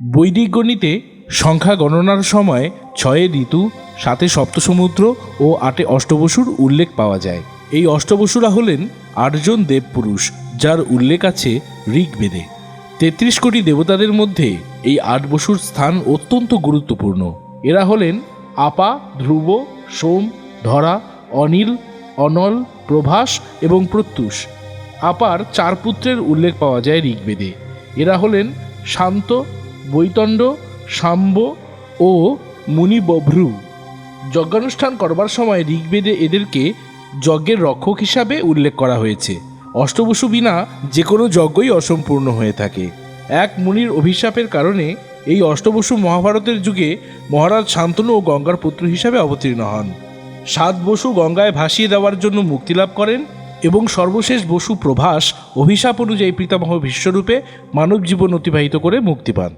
বৈদিক গণিতে সংখ্যা গণনার সময় 6 ঋতু, 7 সপ্তসমুদ্র ও 8 অষ্টবসুর উল্লেখ পাওয়া যায়। এই অষ্টবসুরা হলেন 8 জন দেবপুরুষ, যার উল্লেখ আছে ঋগ্বেদে। 33 কোটি দেবতাদের মধ্যে এই 8 বসুর স্থান অত্যন্ত গুরুত্বপূর্ণ। এরা হলেন আপা, ধ্রুব, সোম, ধরা, অনিল, অনল, প্রভাস এবং প্রত্যুষ। আপার 4 পুত্রের উল্লেখ পাওয়া যায় ঋগ্বেদে। এরা হলেন শান্ত, বৈতণ্ড, শাম্ব ও মুনিবভ্রু। যজ্ঞানুষ্ঠান করবার সময় ঋগ্বেদে এদেরকে যজ্ঞের রক্ষক হিসাবে উল্লেখ করা হয়েছে। অষ্টবসু বিনা যে কোনো যজ্ঞই অসম্পূর্ণ হয়ে থাকে। এক মুনির অভিশাপের কারণে এই অষ্টবসু মহাভারতের যুগে মহারাজ শান্তনু ও গঙ্গার পুত্র হিসাবে অবতীর্ণ হন। 7 বসু গঙ্গায় ভাসিয়ে দেওয়ার জন্য মুক্তিলাভ করেন এবং সর্বশেষ বসু প্রভাস অভিশাপ অনুযায়ী পিতামহ ভীষ্মরূপে মানব জীবন অতিবাহিত করে মুক্তি পান।